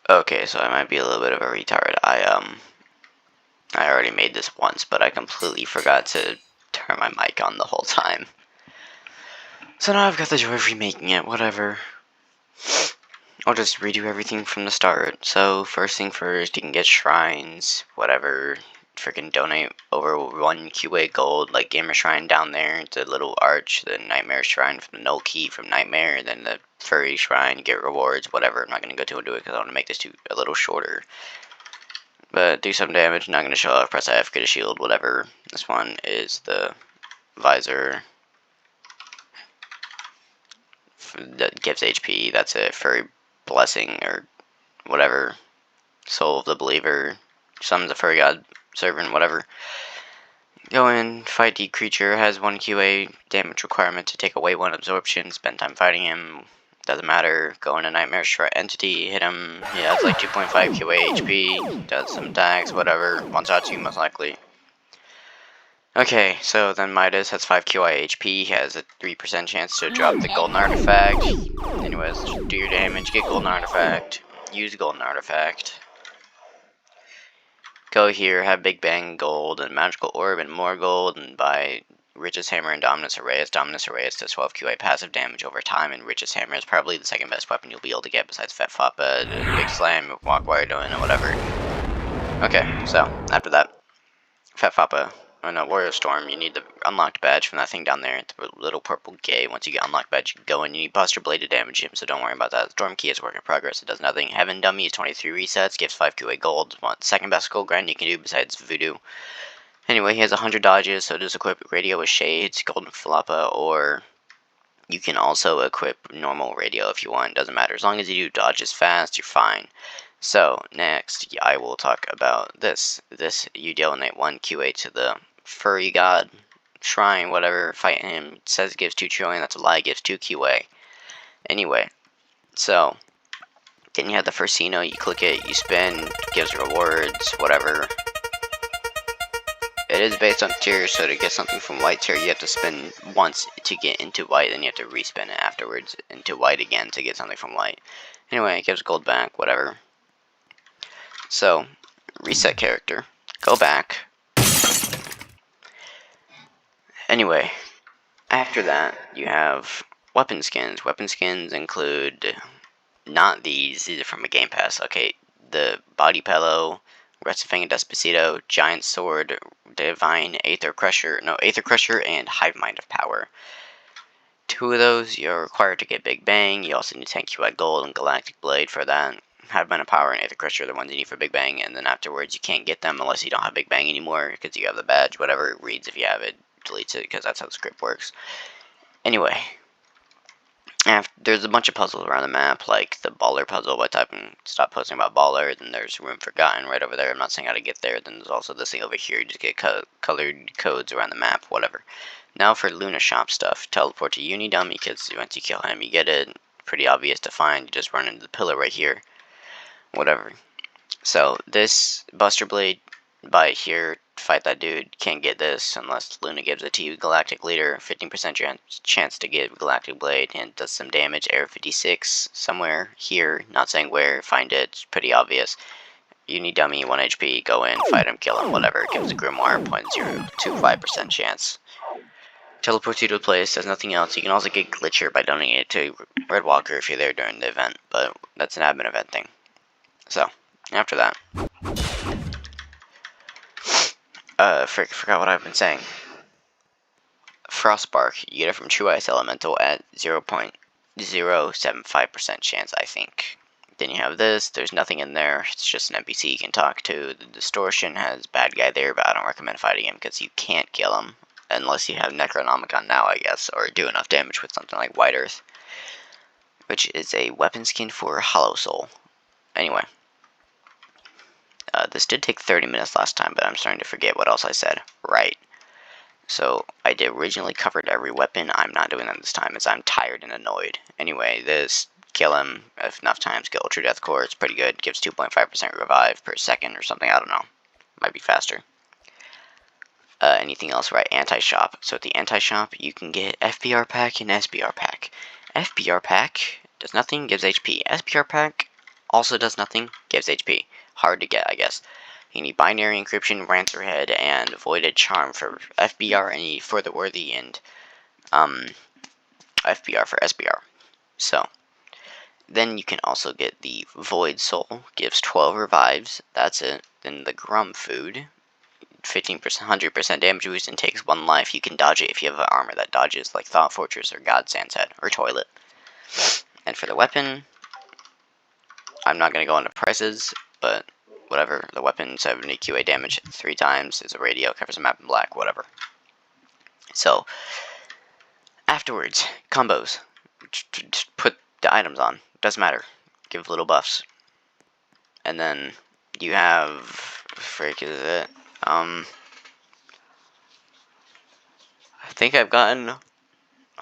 Okay, so I might be a little bit of a retard. I already made this once, but I completely forgot to turn my mic on the whole time. So now I've got the joy of remaking it, whatever. I'll just redo everything from the start. So first thing first, you can get shrines, whatever. Freaking donate over 1 QA gold, like Gamer Shrine down there, the little arch, the Nightmare Shrine from the Null Key from Nightmare, and then the Furry Shrine, get rewards, whatever. I'm not going to go into it because I want to make this a little shorter. But do some damage, not going to show off, press F, get a shield, whatever. This one is the visor that gives HP, that's it. Furry Blessing, or whatever. Soul of the Believer, summons a furry god servant, whatever. Go in, fight the creature, has 1 QA damage requirement to take away 1 absorption, spend time fighting him, doesn't matter. Go in a Nightmare Shrine entity, hit him, he has like 2.5 QA HP, does some attacks, whatever, one-shots you most likely. Okay, so then Midas has 5 QI HP, he has a 3% chance to drop the golden artifact. Anyways, do your damage, get golden artifact, use golden artifact. Go here, have Big Bang gold and magical orb and more gold, and buy Rich's Hammer and Dominus Aureus. Dominus Aureus does 12 QA passive damage over time, and Rich's Hammer is probably the second best weapon you'll be able to get besides Fet Foppa, Big Slam, Walk While You're Doing, and whatever. Okay, so after that, Fet Foppa. Oh no, Warrior Storm, you need the unlocked badge from that thing down there, the little purple gay. Once you get unlocked badge, you can go in, you need Buster Blade to damage him, so don't worry about that. Storm Key is work in progress, it does nothing. Heaven Dummy is 23 resets, gives 5 QA gold. Second best gold grind you can do besides Voodoo. Anyway, he has 100 dodges, so just equip Radio with Shades, Golden Falapa, or you can also equip normal Radio if you want, doesn't matter. As long as you do dodges fast, you're fine. So, next, I will talk about this. You donate 1 QA to the Furry God Shrine, whatever, fight him. It says it gives 2 trillion, that's a lie, it gives 2 QA. Anyway, so, then you have the Fursino, you click it, you spin, gives rewards, whatever. It is based on tier, so to get something from white tier, you have to spin once to get into white, then you have to respin it afterwards into white again to get something from white. Anyway, it gives gold back, whatever. So, reset character, go back. Anyway, after that, you have weapon skins. Weapon skins include not these are from a Game Pass. Okay, the Body Pillow, Restifang and Despacito, Giant Sword, Divine Aether Crusher, and Hive Mind of Power. 2 of those you're required to get Big Bang. You also need 10 QI Gold and Galactic Blade for that. Hive Mind of Power and Aether Crusher are the ones you need for Big Bang, and then afterwards you can't get them unless you don't have Big Bang anymore because you have the badge. Whatever it reads, if you have it, deletes it because that's how the script works. Anyway, there's a bunch of puzzles around the map, like the Baller puzzle, which I can stop posting about Baller. Then there's Room Forgotten right over there. I'm not saying how to get there. Then there's also this thing over here. You just get colored codes around the map, whatever. Now for Luna Shop stuff. Teleport to Unidummy, because once you kill him, you get it. Pretty obvious to find. You just run into the pillar right here. Whatever. So this Buster Blade by here, fight that dude, can't get this unless Luna gives it to you. Galactic Leader, 15% chance to get Galactic Blade, and does some damage. Air 56, somewhere here, not saying where, find it, it's pretty obvious. You need dummy, 1 HP, go in, fight him, kill him, whatever. Gives a Grimoire, 0.025% chance. Teleports you to a place, does nothing else. You can also get Glitcher by donating it to Red Walker if you're there during the event, but that's an admin event thing. So, after that. Forgot what I've been saying. Frostbark, you get it from True Ice Elemental at 0.075% chance, I think. Then you have this, there's nothing in there, it's just an NPC you can talk to. The Distortion has bad guy there, but I don't recommend fighting him because you can't kill him. Unless you have Necronomicon now, I guess, or do enough damage with something like White Earth. Which is a weapon skin for Hollow Soul. Anyway. This did take 30 minutes last time, but I'm starting to forget what else I said. Right. So, I did originally covered every weapon. I'm not doing that this time as I'm tired and annoyed. Anyway, this, kill him enough times, get Ultra Death Core. It's pretty good. Gives 2.5% revive per second or something. I don't know. Might be faster. Anything else, right? Anti-shop. So, at the anti-shop, you can get FBR pack and SBR pack. FBR pack does nothing, gives HP. SBR pack Also does nothing, gives HP. Hard to get, I guess. You need Binary Encryption, Rancerhead, and Voided Charm for FBR, and for the Worthy, and FBR for SBR. So, then you can also get the Void Soul, gives 12 revives, that's it. Then the Grum Food, 15%, 100% damage boost, and takes 1 life. You can dodge it if you have an armor that dodges, like Thought Fortress or Godsend's Head, or Toilet. And for the weapon, I'm not going to go into prices, but whatever. The weapon, 70 QA damage 3 times, is a radio, covers a map in black, whatever. So, afterwards, combos. Just put the items on. Doesn't matter. Give little buffs. And then you have... frick is it? I think I've gotten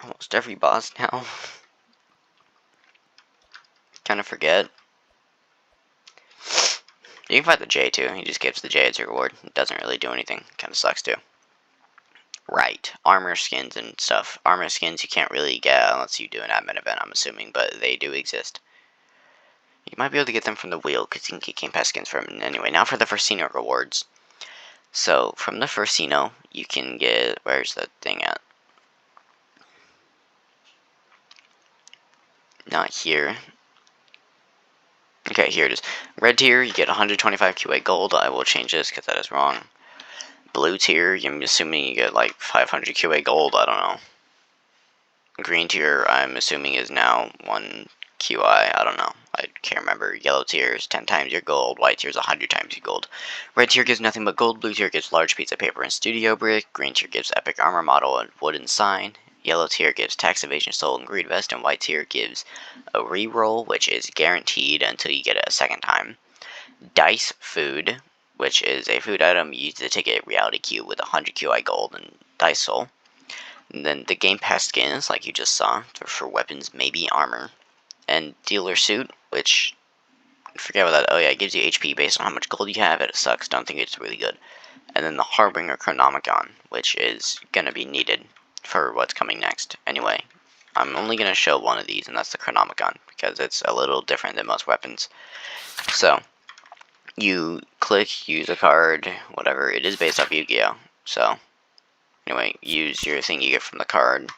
almost every boss now. Kind of forget. You can fight the J too. He just gives the J as your reward. It doesn't really do anything. Kind of sucks too. Right. Armor skins and stuff. Armor skins you can't really get unless you do an admin event, I'm assuming, but they do exist. You might be able to get them from the wheel, because you can get Game Pass skins from it. Anyway, now for the Versino rewards. So, from the Versino, you can get... where's the thing at? Not here. Okay, here it is. Red tier, you get 125 QA gold. I will change this, because that is wrong. Blue tier, I'm assuming you get like 500 QA gold. I don't know. Green tier, I'm assuming is now 1 QI. I don't know. I can't remember. Yellow tier is 10 times your gold. White tier is 100 times your gold. Red tier gives nothing but gold. Blue tier gives large piece of paper and studio brick. Green tier gives epic armor model and wooden sign. Yellow tier gives tax evasion, soul, and greed vest. And white tier gives a reroll, which is guaranteed until you get it a second time. Dice food, which is a food item used to take a reality cube with 100 QI gold and dice soul. And then the Game Pass skins, like you just saw, for weapons, maybe armor. And dealer suit, which, forget about that. Oh yeah, it gives you HP based on how much gold you have. It sucks. Don't think it's really good. And then the Harbinger Chronomicon, which is gonna be needed for what's coming next. Anyway, I'm only gonna show one of these, and that's the Chronomicon, because it's a little different than most weapons. So, you click, use a card, whatever. It is based off Yu-Gi-Oh! So, anyway, use your thing you get from the card.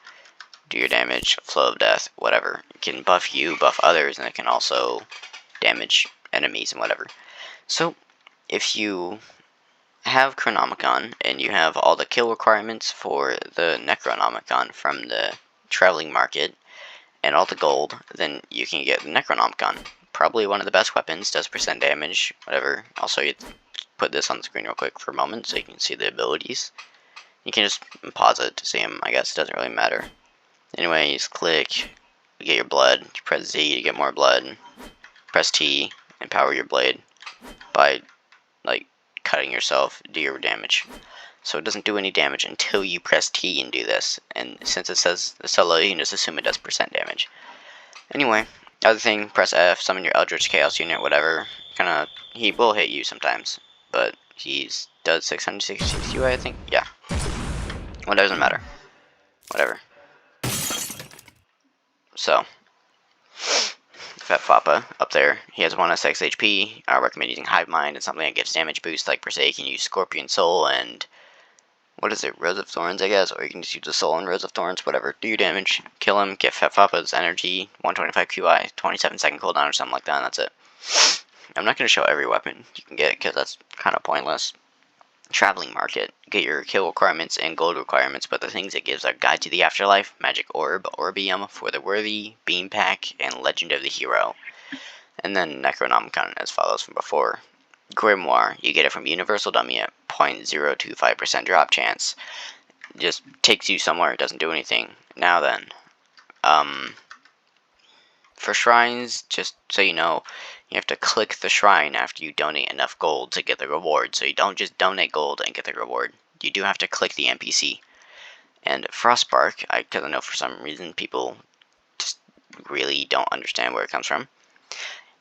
Do your damage, flow of death, whatever. It can buff you, buff others, and it can also damage enemies and whatever. So, if you have Chronomicon, and you have all the kill requirements for the Necronomicon from the traveling market, and all the gold, then you can get the Necronomicon. Probably one of the best weapons, does percent damage, whatever. Also, you put this on the screen real quick for a moment so you can see the abilities. You can just pause it to see them, I guess, it doesn't really matter. Anyway, you just click, you get your blood, you press Z to get more blood, press T, and power your blade by, like, cutting yourself, do your damage. So it doesn't do any damage until you press T and do this, and since it says solo, you can just assume it does percent damage. Anyway, other thing, press F, summon your Eldritch Chaos unit, whatever. Kinda, he will hit you sometimes, but he's does 666 UI, I think? Yeah. Well, it doesn't matter. Whatever. So, Fat Fappa up there, he has 1s6 HP. I recommend using Hive Mind and something that gives damage boost, like per se. You can use Scorpion Soul and, what is it, Rose of Thorns, I guess? Or you can just use the Soul and Rose of Thorns, whatever. Do your damage, kill him, get Fat Fappa's energy, 125 QI, 27-second cooldown or something like that, and that's it. I'm not going to show every weapon you can get, because that's kind of pointless. Traveling market, get your kill requirements and gold requirements, but the things it gives are Guide to the Afterlife, Magic Orb, Orbium, For the Worthy, Beam Pack, and Legend of the Hero. And then Necronomicon as follows from before. Grimoire, you get it from Universal Dummy at 0.025% drop chance. Just takes you somewhere, it doesn't do anything. Now then, for shrines, just so you know, you have to click the shrine after you donate enough gold to get the reward. So you don't just donate gold and get the reward. You do have to click the NPC. And Frostbark, because I know for some reason people just really don't understand where it comes from.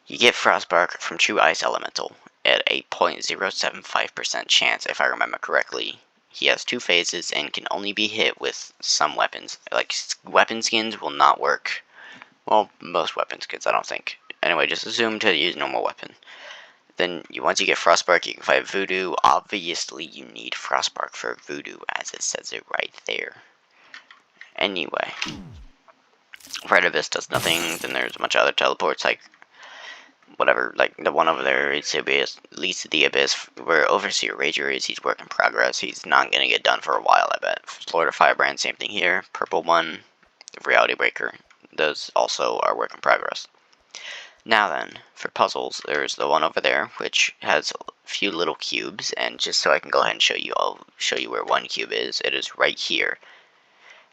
You get Frostbark from True Ice Elemental at a 0.075% chance, if I remember correctly. He has 2 phases and can only be hit with some weapons. Like, weapon skins will not work. Well, most weapon skins, I don't think. Anyway, just assume to use normal weapon. Then once you get Frostbark, you can fight Voodoo. Obviously, you need Frostbark for Voodoo, as it says it right there. Anyway, Red Abyss does nothing. Then there's a bunch of other teleports, like whatever, like the one over there, it's Abyss, leads to the Abyss, where Overseer Rager is. He's work in progress. He's not gonna get done for a while, I bet. Lord of Firebrand, same thing here. Purple one, Reality Breaker, those also are work in progress. Now then, for puzzles, there's the one over there, which has a few little cubes, and just so I can go ahead and show you, I'll show you where one cube is. It is right here.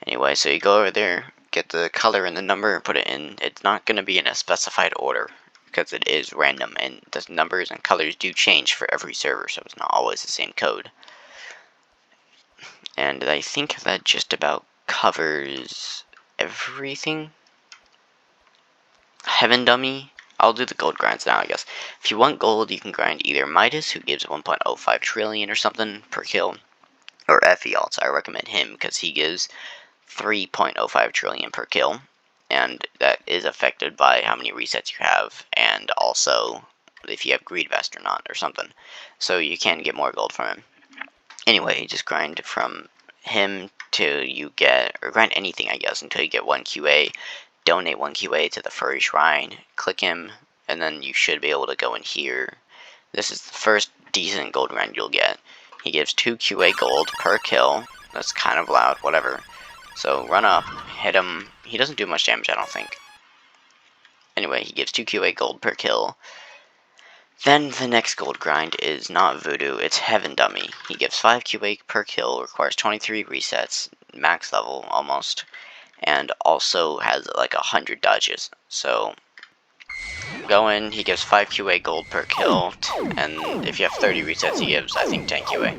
Anyway, so you go over there, get the color and the number, and put it in. It's not going to be in a specified order, because it is random, and the numbers and colors do change for every server, so it's not always the same code. And I think that just about covers everything. Heaven Dummy. I'll do the gold grinds now, I guess. If you want gold, you can grind either Midas, who gives 1.05 trillion or something per kill, or Ephialtes. I recommend him because he gives 3.05 trillion per kill, and that is affected by how many resets you have, and also if you have Greed Vest or not, or something. So you can get more gold from him. Anyway, just grind from him till you get, or grind anything, I guess, until you get 1 QA. Donate 1 QA to the Furry Shrine, click him, and then you should be able to go in here. This is the first decent gold grind you'll get. He gives 2 QA gold per kill. That's kind of loud, whatever. So run up, hit him. He doesn't do much damage, I don't think. Anyway, he gives 2 QA gold per kill. Then the next gold grind is not Voodoo, it's Heaven Dummy. He gives 5 QA per kill, requires 23 resets, max level almost, and also has like 100 dodges. So go in, he gives 5 QA gold per kill, and if you have 30 resets, he gives, I think, 10 QA.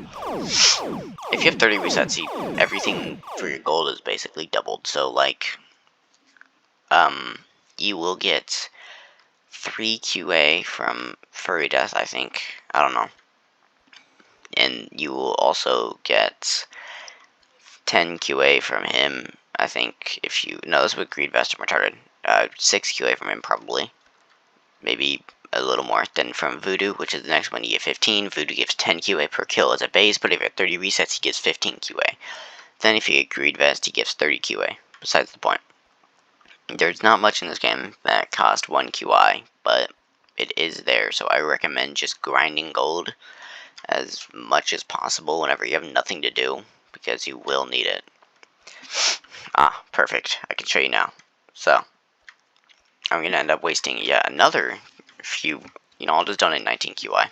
If you have 30 resets, everything for your gold is basically doubled. So, like, you will get 3 QA from Furry Death, I think. I don't know. And you will also get 10 QA from him, I think, if you... No, this with Greed Vest and Retarded. 6 QA from him, probably. Maybe a little more than from Voodoo, which is the next one. You get 15. Voodoo gives 10 QA per kill as a base, but if you have 30 resets, he gives 15 QA. Then if you get Greed Vest, he gives 30 QA. Besides the point. There's not much in this game that cost 1 QI, but it is there, so I recommend just grinding gold as much as possible whenever you have nothing to do, because you will need it. Ah, perfect. I can show you now. So, I'm going to end up wasting yet another few, I'll just donate 19 QI.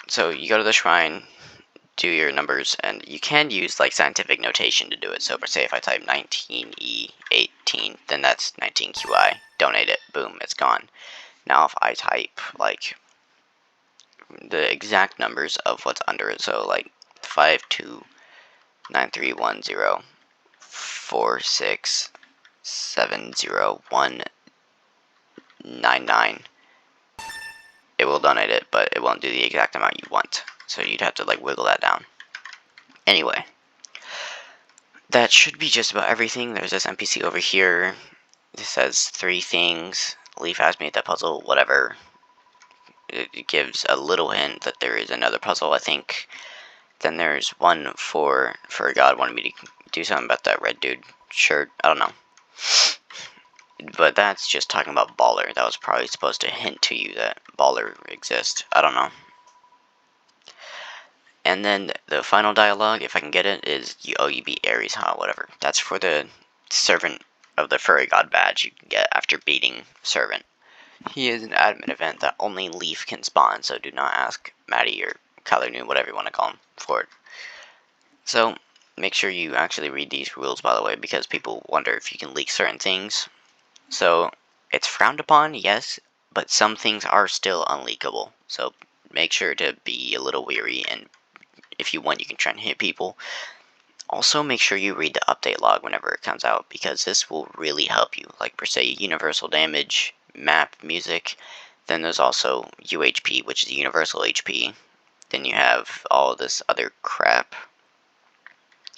So, you go to the shrine, do your numbers, and you can use, like, scientific notation to do it. So, for say, if I type 19E18, then that's 19 QI. Donate it. Boom, it's gone. Now, if I type, like, the exact numbers of what's under it, so, like, 52931046701999. It will donate it, but it won't do the exact amount you want. So you'd have to, like, wiggle that down. Anyway, that should be just about everything. There's this NPC over here. It says 3 things. Leaf asked me at that puzzle, whatever. It gives a little hint that there is another puzzle, I think. Then there's one for God wanted me to do something about that red dude shirt. I don't know. But that's just talking about Baller. That was probably supposed to hint to you that Baller exists. I don't know. And then the final dialogue, if I can get it, is you beat Ares, whatever. That's for the Servant of the Furry God badge you can get after beating Servant. He is an admin event that only Leaf can spawn, so do not ask Maddie or Kyler Noon, whatever you want to call him, for it. So, make sure you actually read these rules, by the way, because people wonder if you can leak certain things. So, it's frowned upon, yes, but some things are still unleakable. So, make sure to be a little weary, and if you want, you can try and hit people. Also, make sure you read the update log whenever it comes out, because this will really help you. Like, per se, universal damage, map, music. Then there's also UHP, which is universal HP. Then you have all this other crap.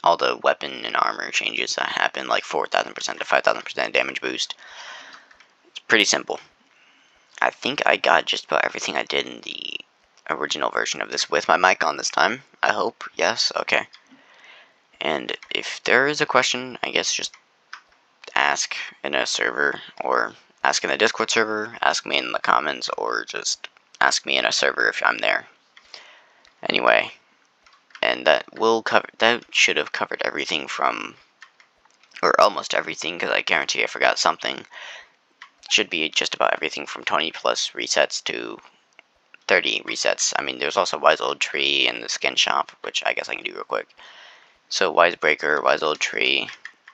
all the weapon and armor changes that happen, like 4,000% to 5,000% damage boost. It's pretty simple. I think I got just about everything I did in the original version of this with my mic on this time. I hope. Yes? Okay. And if there is a question, I guess just ask in a server, or ask in the Discord server, ask me in the comments, or just ask me in a server if I'm there. Anyway, and that should have covered everything from, or almost everything, because I guarantee I forgot something. Should be just about everything from 20 plus resets to 30 resets. I mean, there's also Wise Old Tree and the skin shop, which I guess I can do real quick. So Wise Breaker, Wise Old Tree,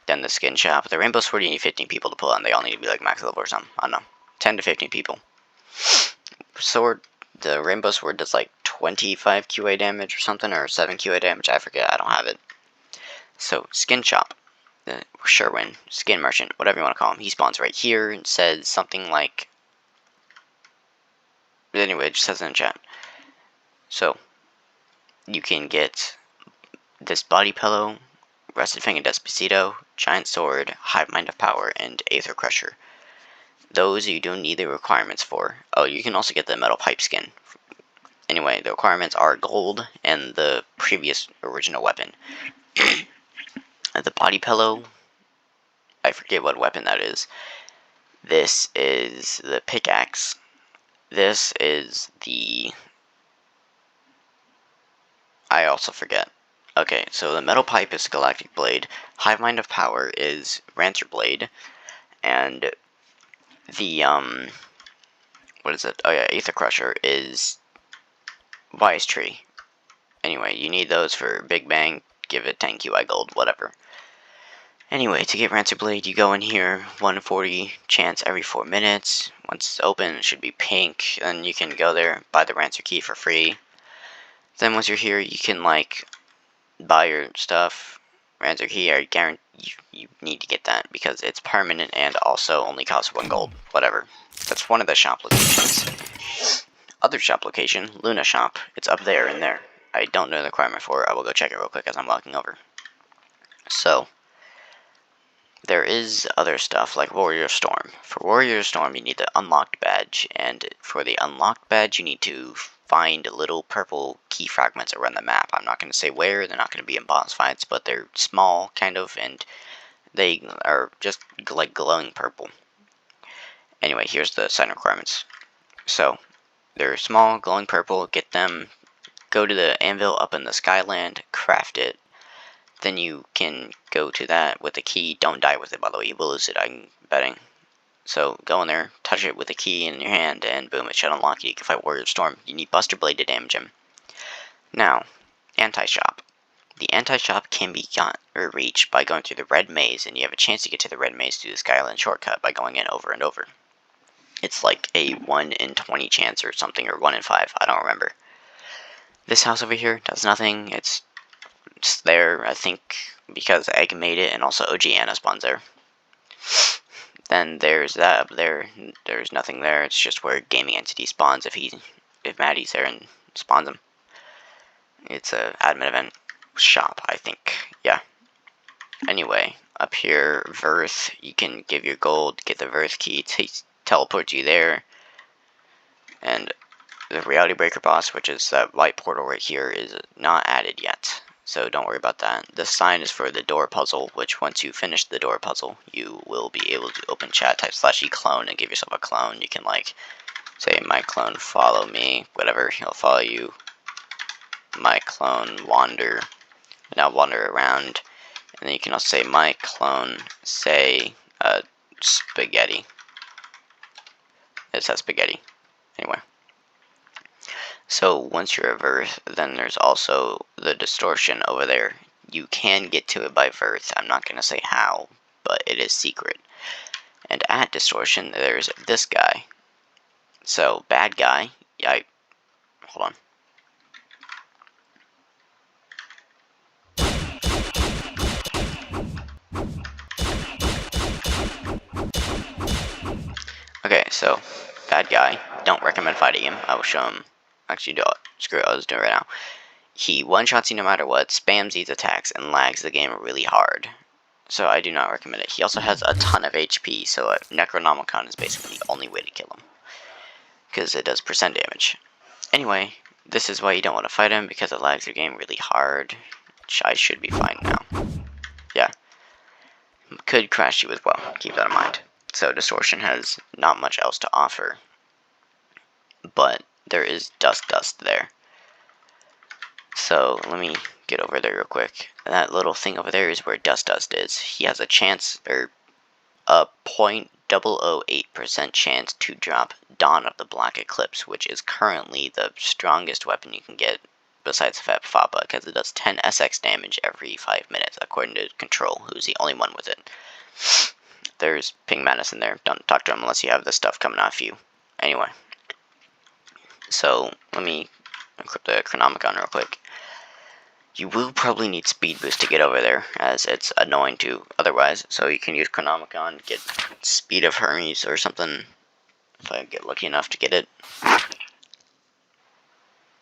then the skin shop. The Rainbow Sword, you need 15 people to pull on. They all need to be like max level or something. I don't know. 10 to 15 people. Sword, the Rainbow Sword does like 25 QA damage or something, or 7 QA damage. I forget. I don't have it. So, skin shop. Sherwin, skin merchant, whatever you want to call him. He spawns right here and says something like... Anyway, it just says in the chat. So, you can get this body pillow, Rusted Fang and Despacito, Giant Sword, Hive Mind of Power, and Aether Crusher. Those you don't need the requirements for. Oh, you can also get the metal pipe skin. Anyway, the requirements are gold and the previous original weapon. The body pillow, I forget what weapon that is. This is the pickaxe. This is the... I also forget. Okay, so the metal pipe is Galactic Blade. Hive Mind of Power is Rancer Blade. And the, what is it? Oh yeah, Aether Crusher is Wise Tree. Anyway, you need those for Big Bang. Give it 10 QI gold, whatever. Anyway, to get Rancer Blade, you go in here, 140 chance every 4 minutes. Once it's open, it should be pink, and you can go there, buy the Rancer key for free. Then once you're here, you can, like, buy your stuff. Rancer key, I guarantee you need to get that, because it's permanent and also only costs 1 gold, whatever. That's one of the shop locations. Other shop location, Luna Shop. It's up there and there. I don't know the requirement for it. I will go check it real quick as I'm walking over. So, there is other stuff like Warrior Storm. For Warrior Storm, you need the unlocked badge, and for the unlocked badge, you need to find little purple key fragments around the map. I'm not going to say where, they're not going to be in boss fights, but they're small, kind of, and they are just like glowing purple. Anyway, here's the sign requirements. So, they're small, glowing purple, get them, go to the anvil up in the Skyland, craft it. Then you can go to that with the key. Don't die with it, by the way. You will lose it, I'm betting. So go in there, touch it with the key in your hand, and boom, it should unlock you. You can fight Warrior Storm. You need Buster Blade to damage him. Now, Anti-Shop. The Anti-Shop can be got or reached by going through the Red Maze, and you have a chance to get to the Red Maze through the Skyland shortcut by going in over and over. It's like a 1 in 20 chance or something, or 1 in 5. I don't remember. This house over here does nothing. It's there, I think, because Egg made it, and also OG Anna spawns there. Then there's that up there. There's nothing there. It's just where Gaming Entity spawns if Maddie's there and spawns him. It's a admin event shop, I think. Yeah. Anyway, up here, Verth, you can give your gold, get the Verth key, teleport you there. And the Reality Breaker boss, which is that white portal right here, is not added yet. So don't worry about that. The sign is for the door puzzle, which once you finish the door puzzle, you will be able to open chat, type /e clone, and give yourself a clone. You can, like, say, my clone, follow me, whatever, he'll follow you. My clone, wander, and I'll wander around. And then you can also say, my clone, say, spaghetti. It says spaghetti. Anyway. So once you're at Verth, then there's also the distortion over there. You can get to it by Verth. I'm not going to say how, but it is secret. And at distortion, there's this guy. So, bad guy. Hold on. Okay, so, bad guy. Don't recommend fighting him. I will show him. Actually, screw it, I'll just do it right now. he one-shots you no matter what, spams these attacks, and lags the game really hard. So I do not recommend it. He also has a ton of HP, so Necronomicon is basically the only way to kill him, because it does percent damage. Anyway, this is why you don't want to fight him, because it lags your game really hard, which I should be fine now. Yeah. Could crash you as well, keep that in mind. So Distortion has not much else to offer, but there is Dust there. So let me get over there real quick. That little thing over there is where Dust is. He has a chance, or a 0.008% chance to drop Dawn of the Black Eclipse, which is currently the strongest weapon you can get besides Fappa, because it does 10 SX damage every 5 minutes, according to Control, who's the only one with it. There's Ping Madness in there. Don't talk to him unless you have this stuff coming off you. Anyway. So, let me equip the Chronomicon real quick. You will probably need Speed Boost to get over there, as it's annoying to otherwise. So you can use Chronomicon, get Speed of Hermes or something, if I get lucky enough to get it.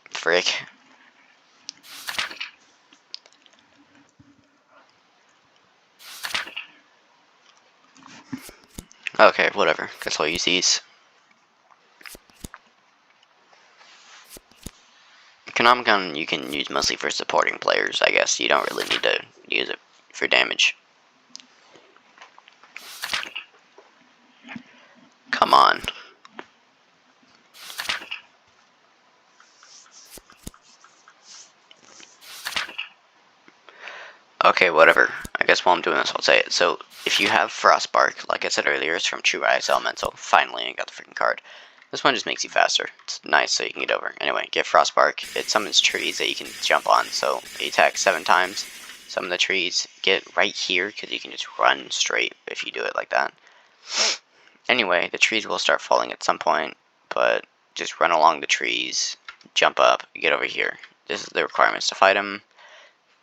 Frick. Okay, whatever. Guess I'll use these. Chronomicon you can use mostly for supporting players, I guess. You don't really need to use it for damage. Come on. Okay, whatever. I guess while I'm doing this, I'll say it. So, if you have Frostbark, like I said earlier, it's from True Ice Elemental. Finally, I got the freaking card. This one just makes you faster. It's nice so you can get over. Anyway, get Frostbark. It summons trees that you can jump on. So, you attack 7 times. Some of the trees get right here, because you can just run straight if you do it like that. Anyway, the trees will start falling at some point, but just run along the trees, jump up, get over here. This is the requirements to fight them.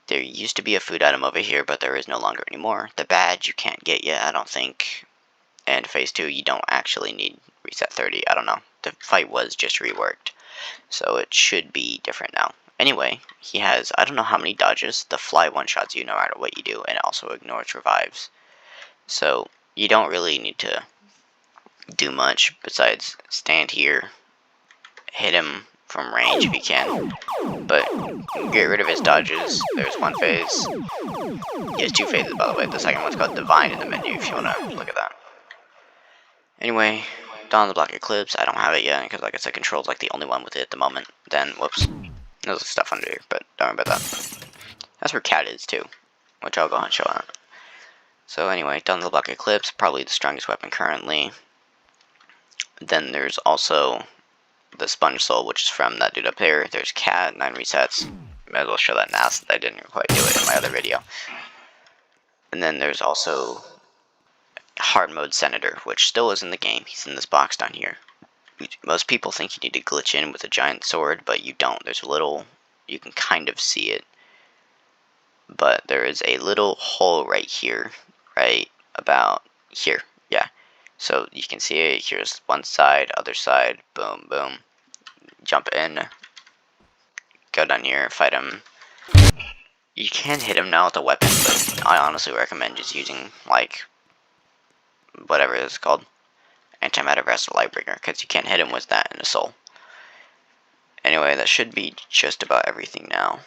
There used to be a food item over here, but there is no longer anymore. The badge you can't get yet, I don't think. And phase 2, you don't actually need reset 30. I don't know. The fight was just reworked, so it should be different now. Anyway, he has, I don't know how many dodges. The fly one-shots you no matter what you do, and also ignores revives. So, you don't really need to do much besides stand here, hit him from range if you can, but get rid of his dodges. There's one phase. He has 2 phases, by the way. The second one's called Divine in the menu if you want to look at that. Anyway, Dawn of the Black Eclipse, I don't have it yet, because like I said, Control's like the only one with it at the moment. Then, whoops, there's stuff under here, but don't worry about that. That's where Cat is too, which I'll go ahead and show out. So anyway, Dawn of the Black Eclipse, probably the strongest weapon currently. Then there's also the Sponge Soul, which is from that dude up there. There's Cat, 9 resets. Might as well show that now since I didn't quite do it in my other video. And then there's also Hard Mode Senator, which still is in the game. He's in this box down here. Most people think you need to glitch in with a giant sword, but you don't. There's a little, you can kind of see it, but there is a little hole right here, right about here. Yeah. So you can see it. Here's one side, other side, boom, boom. Jump in, go down here, fight him. You can hit him now with a weapon, but I honestly recommend just using, like, whatever it's called, Antimatter Vessel Lightbringer, because you can't hit him with that in a soul. Anyway, that should be just about everything now.